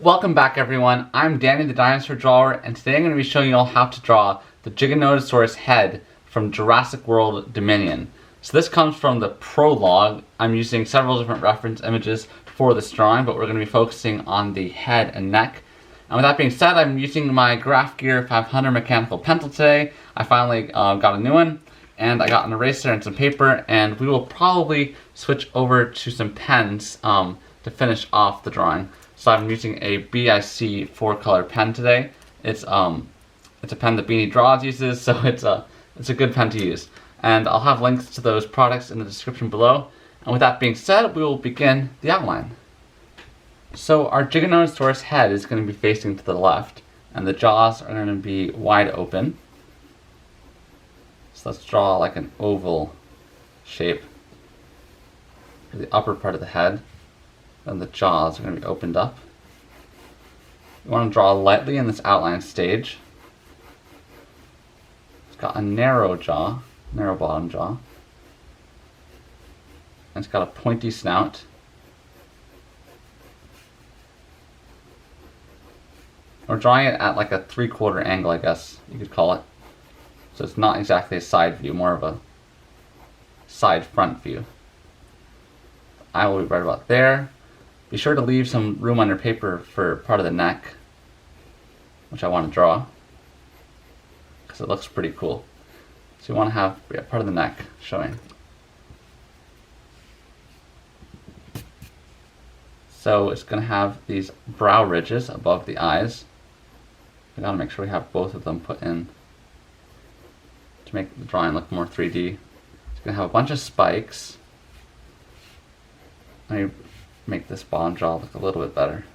Welcome back everyone, I'm Danny the Dinosaur Drawer, and today I'm going to be showing you all how to draw the Giganotosaurus head from Jurassic World Dominion. So this comes from the prologue. I'm using several different reference images for this drawing, but we're going to be focusing on the head and neck. And with that being said, I'm using my Graph Gear 500 mechanical pencil today. I finally got a new one, and I got an eraser and some paper, and we will probably switch over to some pens to finish off the drawing. So I'm using a BIC 4-color pen today. It's a pen that Beanie Draws uses, so it's a good pen to use. And I'll have links to those products in the description below. And with that being said, we will begin the outline. So our Giganotosaurus head is going to be facing to the left, and the jaws are going to be wide open. So let's draw like an oval shape for the upper part of the head. And the jaws are going to be opened up. You want to draw lightly in this outline stage. It's got a narrow jaw, narrow bottom jaw. And it's got a pointy snout. We're drawing it at like a 3/4 angle, I guess you could call it. So it's not exactly a side view, more of a side front view. I will be right about there. Be sure to leave some room on your paper for part of the neck, which I want to draw, because it looks pretty cool. So you want to have part of the neck showing. So it's going to have these brow ridges above the eyes. We got to make sure we have both of them put in to make the drawing look more 3D. It's going to have a bunch of spikes. Make this bottom jaw look a little bit better.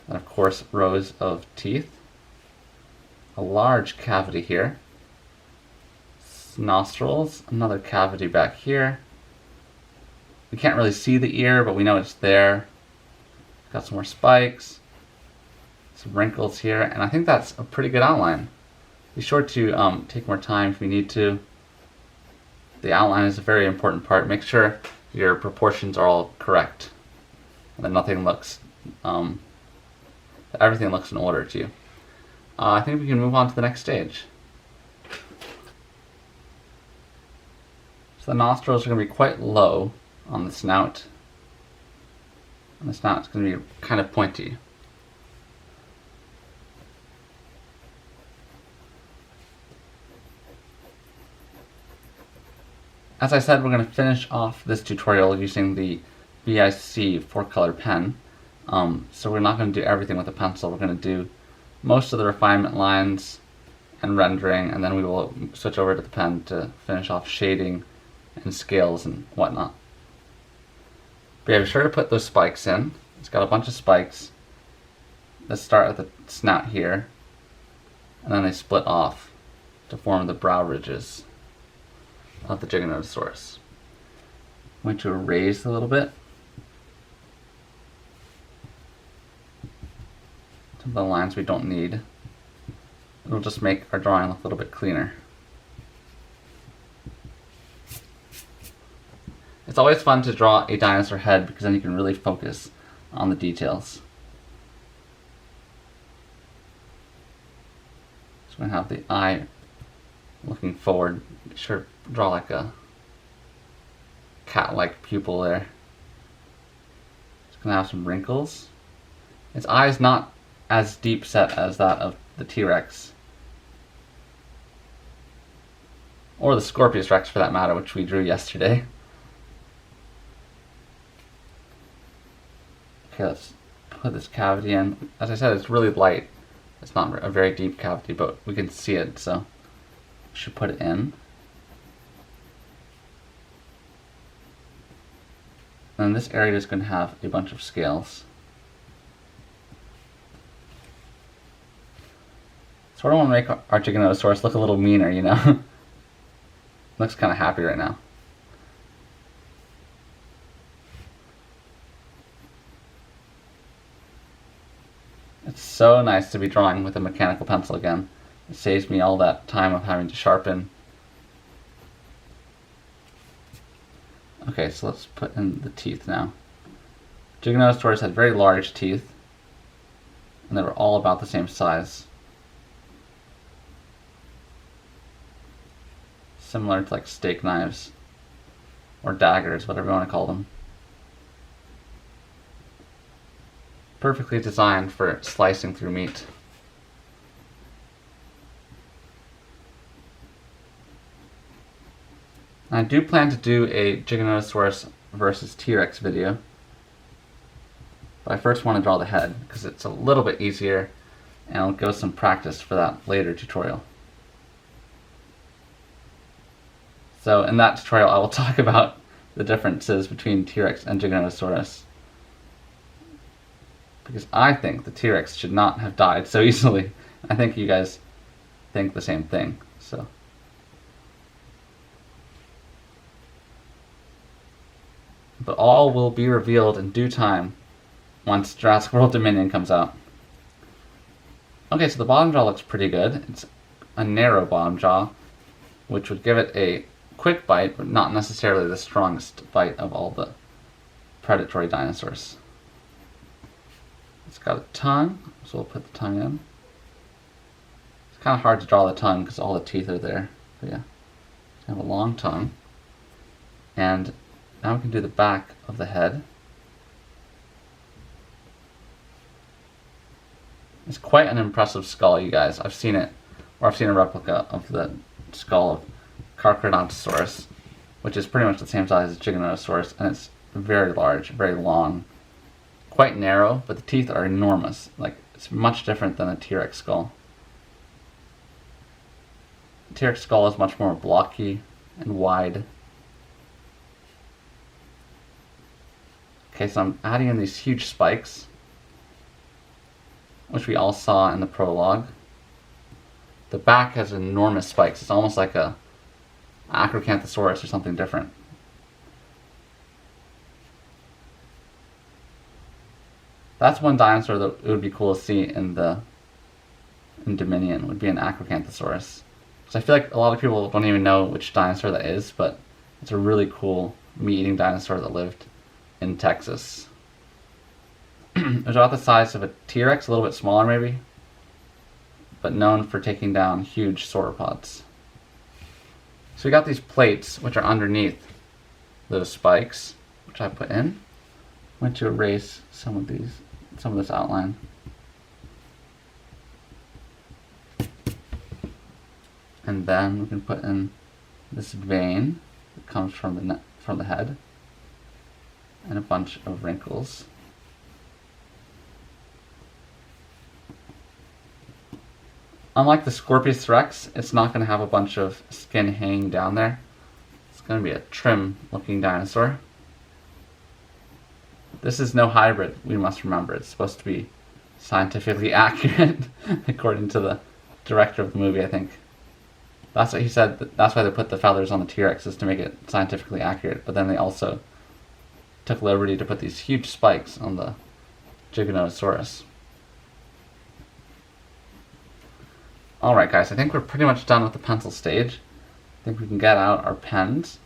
And of course, rows of teeth. A large cavity here. Nostrils, another cavity back here. We can't really see the ear, but we know it's there. Got some more spikes. Some wrinkles here, and I think that's a pretty good outline. Be sure to take more time if you need to. The outline is a very important part. Make sure your proportions are all correct, and that nothing looks, everything looks in order to you. I think we can move on to the next stage. So the nostrils are going to be quite low on the snout, and the snout's going to be kind of pointy. As I said, we're going to finish off this tutorial using the BIC 4-color pen. So we're not going to do everything with a pencil. We're going to do most of the refinement lines and rendering, and then we will switch over to the pen to finish off shading and scales and whatnot. But yeah, be sure to put those spikes in. It's got a bunch of spikes. Let's start at the snout here, and then they split off to form the brow ridges of the Giganotosaurus. I'm going to erase a little bit. Some of the lines we don't need. It'll just make our drawing look a little bit cleaner. It's always fun to draw a dinosaur head because then you can really focus on the details. So we're going to have the eye looking forward. Be sure to draw like a cat-like pupil there. It's going to have some wrinkles. Its eye is not as deep set as that of the T-Rex. Or the Scorpius Rex for that matter, which we drew yesterday. Okay, let's put this cavity in. As I said, it's really light. It's not a very deep cavity, but we can see it, so should put it in. And this area is going to have a bunch of scales. So I want to make our Giganotosaurus look a little meaner, you know? Looks kind of happy right now. It's so nice to be drawing with a mechanical pencil again. It saves me all that time of having to sharpen. Okay, so let's put in the teeth now. Giganotosaurus had very large teeth. and they were all about the same size. Similar to like steak knives or daggers, whatever you want to call them. Perfectly designed for slicing through meat. I do plan to do a Giganotosaurus versus T-Rex video, but I first want to draw the head because it's a little bit easier, and I'll go some practice for that later tutorial. So in that tutorial I will talk about the differences between T-Rex and Giganotosaurus, because I think the T-Rex should not have died so easily. I think you guys think the same thing. So but all will be revealed in due time once Jurassic World Dominion comes out. Okay, so the bottom jaw looks pretty good. It's a narrow bottom jaw, which would give it a quick bite, but not necessarily the strongest bite of all the predatory dinosaurs. It's got a tongue, so we'll put the tongue in. It's kind of hard to draw the tongue because all the teeth are there. But yeah, it's got a long tongue. And now we can do the back of the head. It's quite an impressive skull, you guys. I've seen it, or I've seen a replica of the skull of Giganotosaurus, which is pretty much the same size as Giganotosaurus, and it's very large, very long, quite narrow, but the teeth are enormous. Like, it's much different than a T-Rex skull. The T-Rex skull is much more blocky and wide. Okay, so I'm adding in these huge spikes, which we all saw in the prologue. The back has enormous spikes. It's almost like a Acrocanthosaurus or something different. That's one dinosaur that it would be cool to see in Dominion, would be an Acrocanthosaurus. So I feel like a lot of people don't even know which dinosaur that is, but it's a really cool meat-eating dinosaur that lived in Texas. It was about the size of a T-Rex, a little bit smaller maybe, but known for taking down huge sauropods. So we got these plates, which are underneath those spikes, which I put in. I'm going to erase some of this outline. And then we can put in this vein that comes from the head, and a bunch of wrinkles. Unlike the Scorpius Rex, it's not going to have a bunch of skin hanging down there. It's going to be a trim looking dinosaur. This is no hybrid, we must remember. It's supposed to be scientifically accurate, according to the director of the movie, I think. That's what he said. That's why they put the feathers on the T-Rex, is to make it scientifically accurate. But then they also took liberty to put these huge spikes on the Giganotosaurus. Alright guys, I think we're pretty much done with the pencil stage. I think we can get out our pens.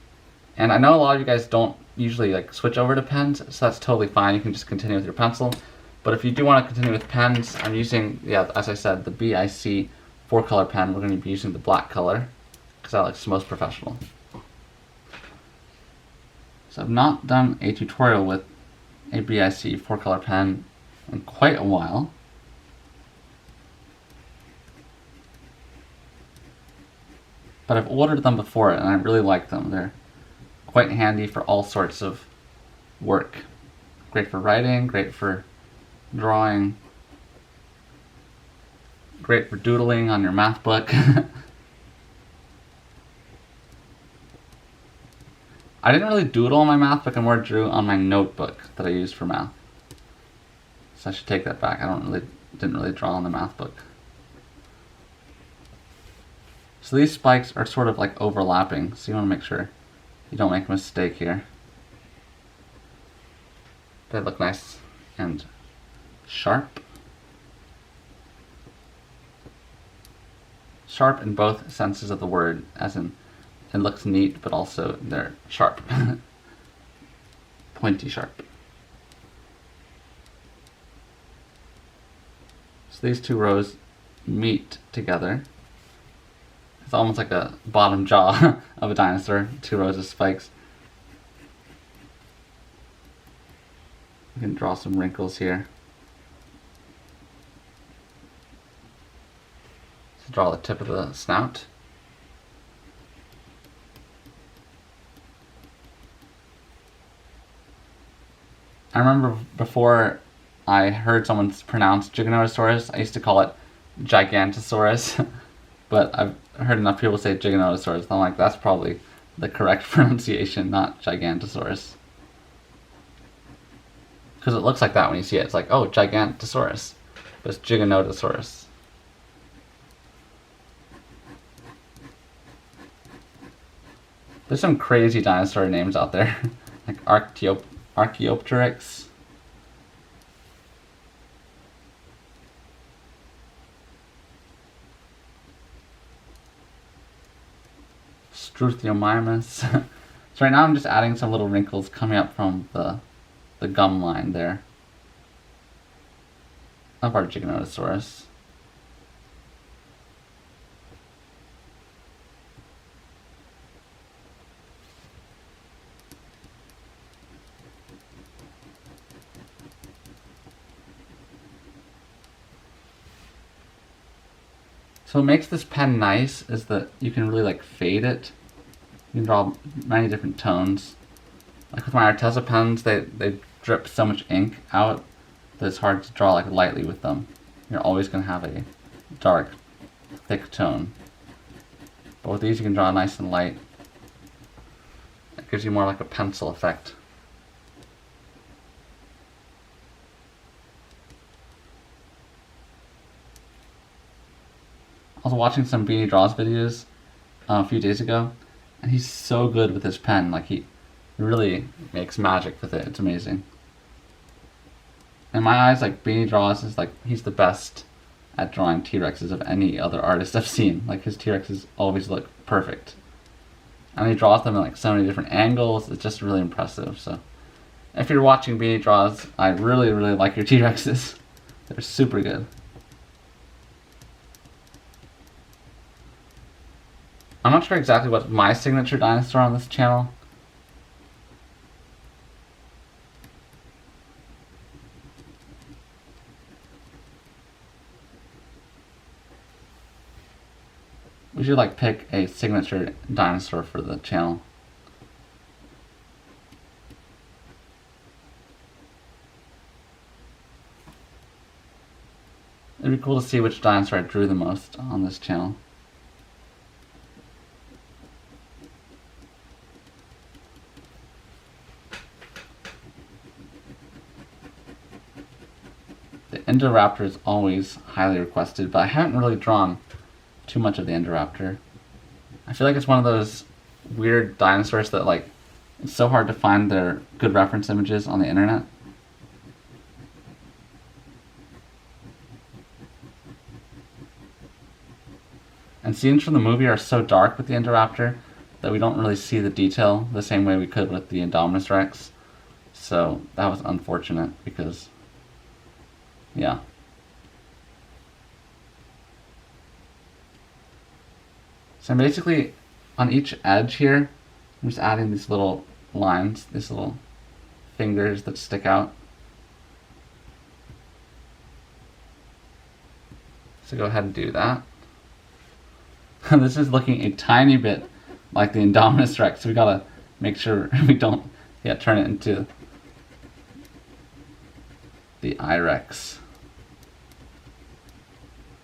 And I know a lot of you guys don't usually switch over to pens, so that's totally fine. You can just continue with your pencil. But if you do want to continue with pens, I'm using, as I said, the BIC 4-color pen. We're going to be using the black color, because that looks most professional. So I've not done a tutorial with a BIC 4-color pen in quite a while. But I've ordered them before and I really like them. They're quite handy for all sorts of work. Great for writing, great for drawing, great for doodling on your math book. I didn't really doodle on my math book, I more drew on my notebook that I used for math. So I should take that back. I didn't really draw on the math book. So these spikes are sort of overlapping, so you want to make sure you don't make a mistake here. They look nice and sharp. Sharp in both senses of the word, as in it looks neat, but also they're sharp. Pointy sharp. So these two rows meet together. It's almost like a bottom jaw of a dinosaur, two rows of spikes. We can draw some wrinkles here. So draw the tip of the snout. I remember before I heard someone pronounce Giganotosaurus, I used to call it Gigantosaurus, but I've heard enough people say Giganotosaurus, and I'm like, that's probably the correct pronunciation, not Gigantosaurus. Because it looks like that when you see it. It's like, oh, Gigantosaurus, but it's Giganotosaurus. There's some crazy dinosaur names out there, like Archaeopteryx. Struthiomimus. So right now I'm just adding some little wrinkles coming up from the gum line there of our Giganotosaurus. So what makes this pen nice is that you can really like fade it. You can draw many different tones. Like with my Arteza pens, they drip so much ink out that it's hard to draw like lightly with them. You're always going to have a dark, thick tone. But with these you can draw nice and light. It gives you more like a pencil effect. I was watching some Beanie Draws videos a few days ago, and he's so good with his pen. Like he really makes magic with it. It's amazing. In my eyes, like Beanie Draws is like he's the best at drawing T-Rexes of any other artist I've seen. Like his T-Rexes always look perfect, and he draws them in like so many different angles. It's just really impressive. So if you're watching Beanie Draws, I really like your T-Rexes. They're super good. I'm not sure exactly what's my signature dinosaur on this channel. We should like pick a signature dinosaur for the channel. It'd be cool to see which dinosaur I drew the most on this channel. The Indoraptor is always highly requested, but I haven't really drawn too much of the Indoraptor. I feel like it's one of those weird dinosaurs that like it's so hard to find their good reference images on the internet. And scenes from the movie are so dark with the Indoraptor that we don't really see the detail the same way we could with the Indominus Rex. So that was unfortunate because yeah. So I'm basically, on each edge here, I'm just adding these little lines, these little fingers that stick out. So go ahead and do that. This is looking a tiny bit like the Indominus Rex, so we gotta make sure we don't turn it into the I-Rex.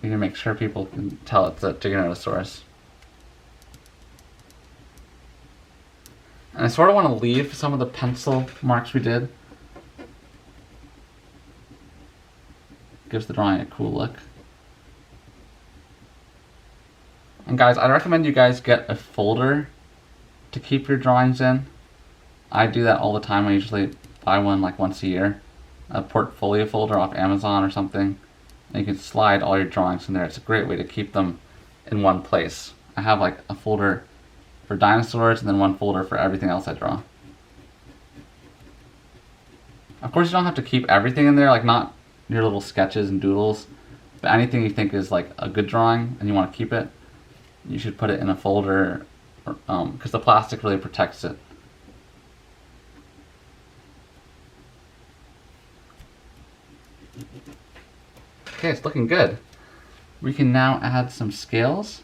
We need to make sure people can tell it's a Giganotosaurus. And I sort of want to leave some of the pencil marks we did. Gives the drawing a cool look. And guys, I'd recommend you guys get a folder to keep your drawings in. I do that all the time. I usually buy one like once a year. A portfolio folder off Amazon or something. And you can slide all your drawings in there. It's a great way to keep them in one place. I have like a folder for dinosaurs and then one folder for everything else I draw. Of course you don't have to keep everything in there, like not your little sketches and doodles, But anything you think is like a good drawing and you want to keep it, you should put it in a folder, because the plastic really protects it. Okay, it's looking good. We can now add some scales.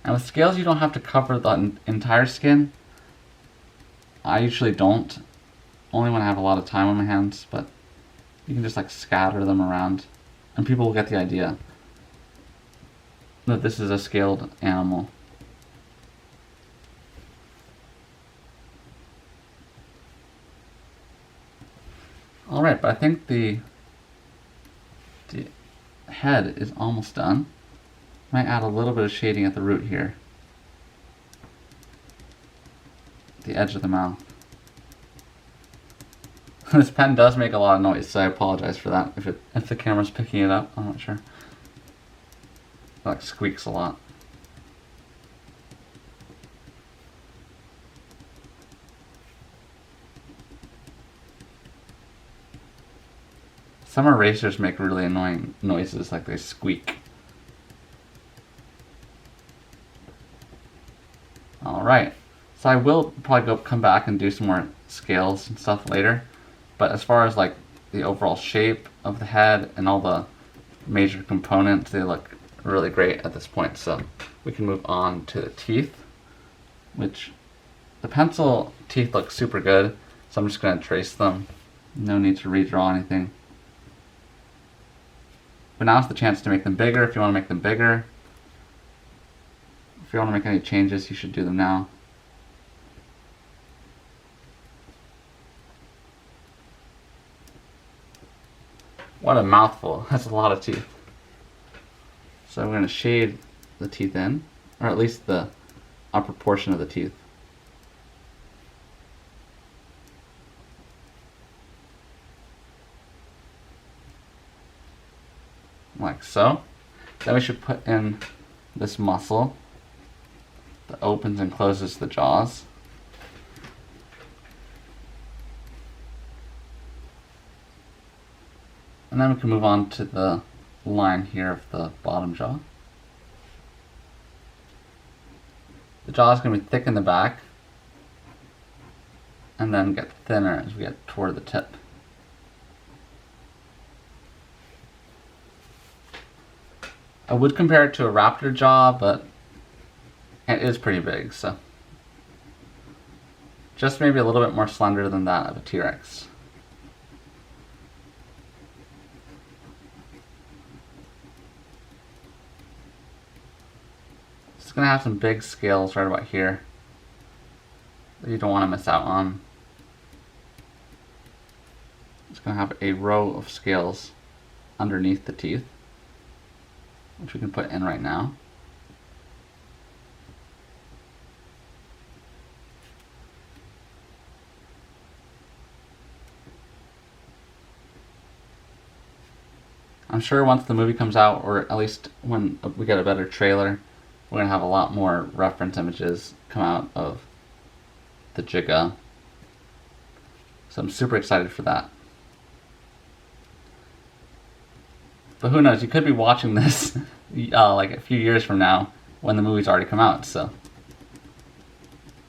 And with scales, you don't have to cover the entire skin. I usually don't, only when I have a lot of time on my hands, but you can just like scatter them around and people will get the idea that this is a scaled animal. Alright, but I think the head is almost done. Might add a little bit of shading at the root here. The edge of the mouth. This pen does make a lot of noise, so I apologize for that if the camera's picking it up. I'm not sure. It like squeaks a lot. Some erasers make really annoying noises, like they squeak. Alright, so I will probably come back and do some more scales and stuff later, but as far as like the overall shape of the head and all the major components, they look really great at this point. So we can move on to the teeth, which the pencil teeth look super good, so I'm just going to trace them. No need to redraw anything. But now's the chance to make them bigger if you want to make them bigger. If you want to make any changes, you should do them now. What a mouthful. That's a lot of teeth. So I'm going to shade the teeth in, or at least the upper portion of the teeth. Like so. Then we should put in this muscle that opens and closes the jaws. And then we can move on to the line here of the bottom jaw. The jaw is going to be thick in the back and then get thinner as we get toward the tip. I would compare it to a raptor jaw, but it is pretty big, so just maybe a little bit more slender than that of a T-Rex. It's going to have some big scales right about here that you don't want to miss out on. It's going to have a row of scales underneath the teeth, which we can put in right now. I'm sure once the movie comes out, or at least when we get a better trailer, we're going to have a lot more reference images come out of the Giga. So I'm super excited for that. But who knows, you could be watching this like a few years from now when the movie's already come out, so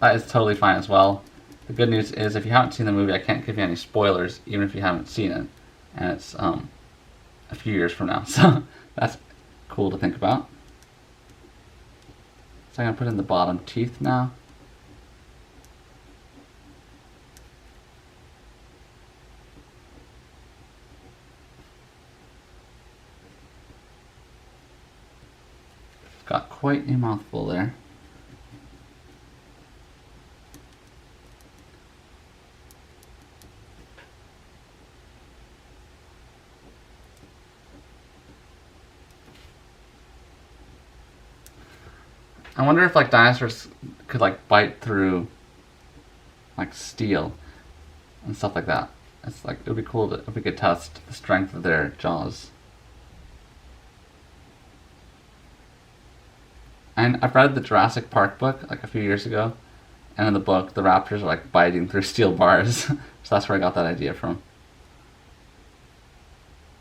that is totally fine as well. The good news is if you haven't seen the movie, I can't give you any spoilers even if you haven't seen it, and it's a few years from now, so that's cool to think about. So I'm going to put in the bottom teeth now. Got quite a mouthful there. I wonder if like dinosaurs could like bite through like steel and stuff like that. It's like it would be cool if we could test the strength of their jaws. And I've read the Jurassic Park book like a few years ago, and in the book, the raptors are like biting through steel bars. So that's where I got that idea from.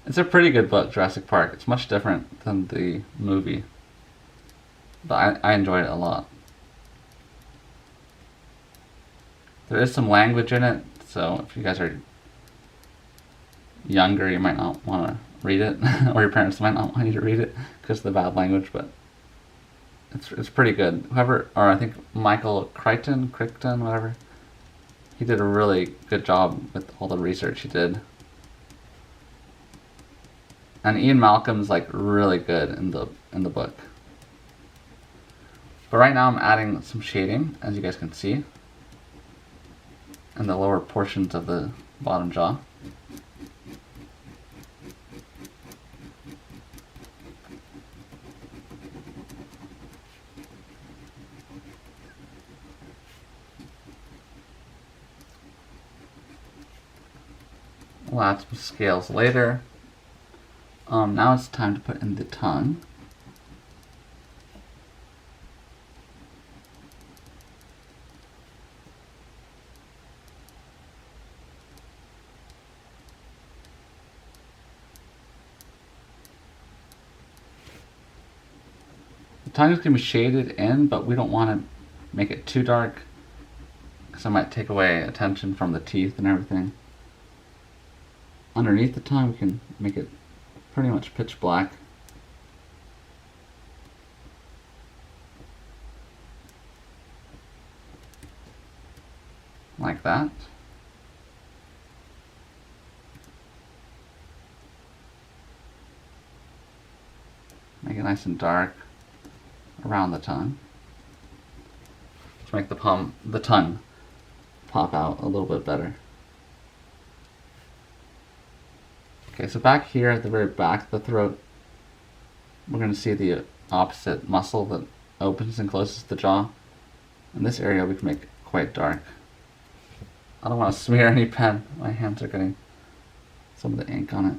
It's a pretty good book, Jurassic Park. It's much different than the movie, but I enjoyed it a lot. There is some language in it, so if you guys are younger, you might not want to read it, or your parents might not want you to read it because of the bad language, but it's pretty good. Whoever, or I think Michael Crichton, whatever, he did a really good job with all the research he did. And Ian Malcolm's like really good in the book. But right now I'm adding some shading, as you guys can see, in the lower portions of the bottom jaw. We'll add some scales later. Now it's time to put in the tongue. The tongue is going to be shaded in, but we don't want to make it too dark because it might take away attention from the teeth and everything. Underneath the tongue, we can make it pretty much pitch black. Like that. Make it nice and dark around the tongue to make the tongue pop out a little bit better. Okay, so back here at the very back of the throat, we're going to see the opposite muscle that opens and closes the jaw. In this area we can make it quite dark. I don't want to smear any pen. My hands are getting some of the ink on it.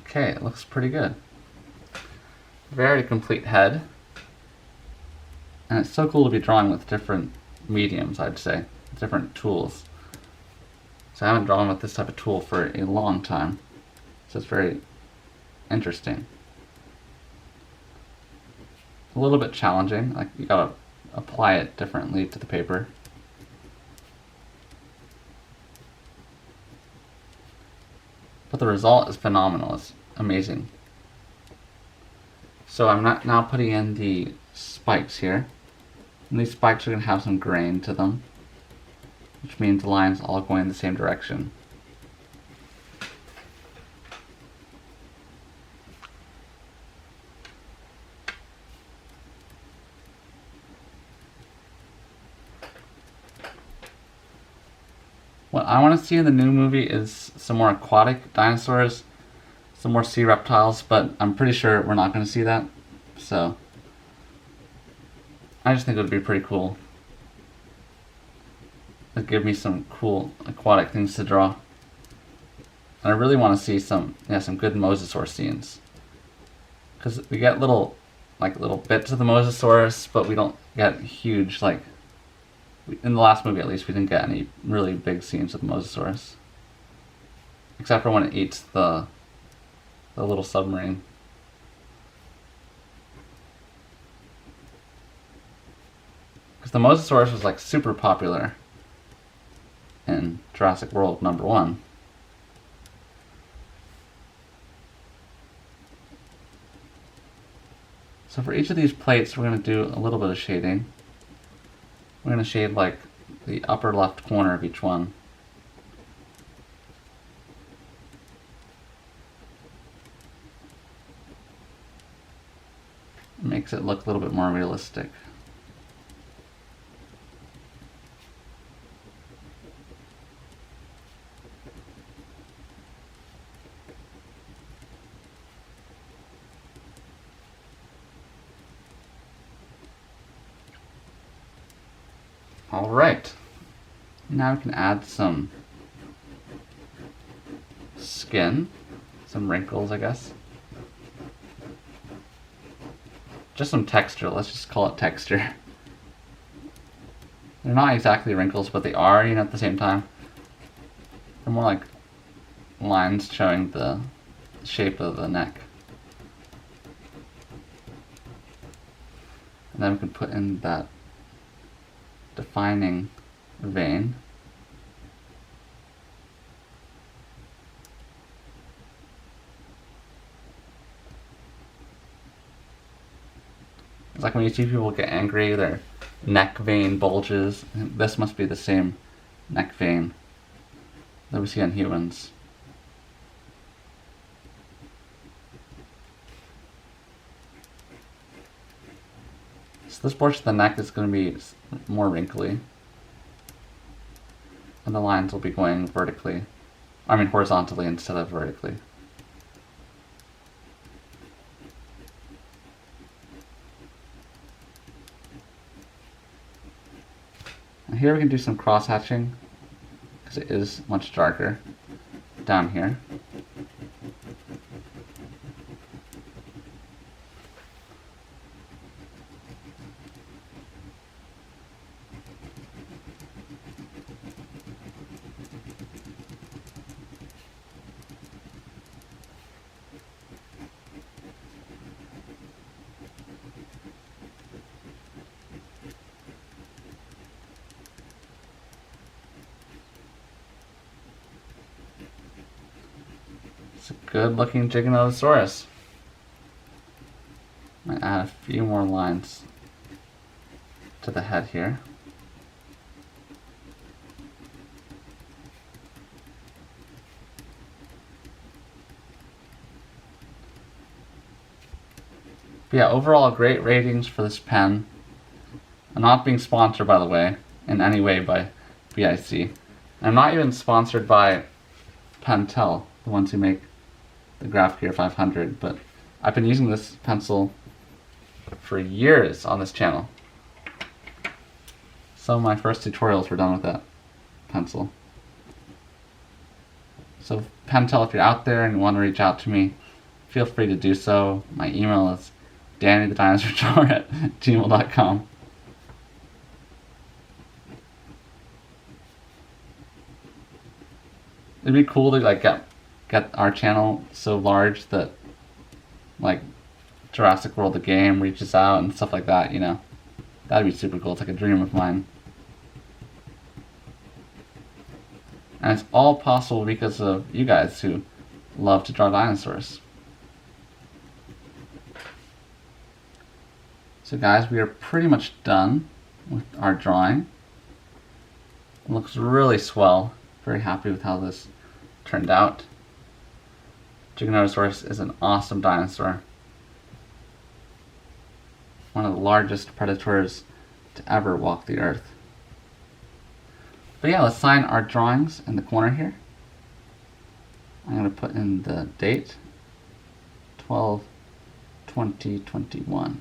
Okay, it looks pretty good. Very complete head. And it's so cool to be drawing with different mediums, I'd say. Different tools. So I haven't drawn with this type of tool for a long time. So it's very interesting. A little bit challenging, like you gotta apply it differently to the paper. But the result is phenomenal. It's amazing. So I'm now putting in the spikes here. And these spikes are going to have some grain to them, which means the lines all going in the same direction. What I want to see in the new movie is some more aquatic dinosaurs, some more sea reptiles, but I'm pretty sure we're not going to see that. So I just think it would be pretty cool. It'd give me some cool aquatic things to draw. And I really want to see some good mosasaur scenes. Because we get little bits of the mosasaurus, but we don't get huge, like, in the last movie at least, we didn't get any really big scenes of the mosasaurus. Except for when it eats the little submarine. Because the mosasaurus was like super popular in Jurassic World #1. So for each of these plates, we're going to do a little bit of shading. We're going to shade like the upper left corner of each one. It makes it look a little bit more realistic. Alright, now we can add some skin, some wrinkles, I guess. Just some texture, let's just call it texture. They're not exactly wrinkles, but they are, at the same time. They're more like lines showing the shape of the neck. And then we can put in that defining vein. It's like when you see people get angry, their neck vein bulges. This must be the same neck vein that we see on humans. So this portion of the neck is going to be more wrinkly, and the lines will be going horizontally instead of vertically. And here we can do some cross hatching, because it is much darker down here. It's a good looking Giganotosaurus. I'm going to add a few more lines to the head here. But yeah, overall great ratings for this pen. I'm not being sponsored, by the way, in any way by BIC. I'm not even sponsored by Pentel, the ones who make the Graph Gear 500, but I've been using this pencil for years on this channel. Some of my first tutorials were done with that pencil. So Pentel, if you're out there and you want to reach out to me, feel free to do so. My email is dannythedinosaurjaw@gmail.com. It'd be cool to get our channel so large that Jurassic World the game reaches out and stuff like that, That'd be super cool. It's like a dream of mine. And it's all possible because of you guys who love to draw dinosaurs. So guys, we are pretty much done with our drawing. It looks really swell. Very happy with how this turned out. Giganotosaurus is an awesome dinosaur. One of the largest predators to ever walk the earth. But yeah, let's sign our drawings in the corner here. I'm going to put in the date, 12/20/21.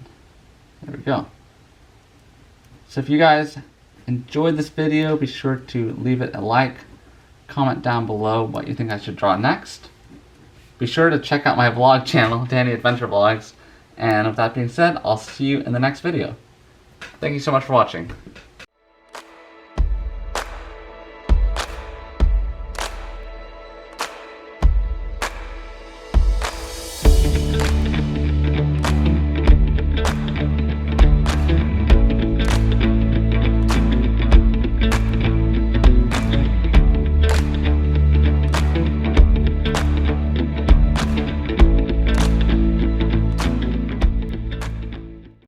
There we go. So if you guys enjoyed this video, be sure to leave it a like, comment down below what you think I should draw next. Be sure to check out my vlog channel, Danny Adventure Vlogs. And with that being said, I'll see you in the next video. Thank you so much for watching.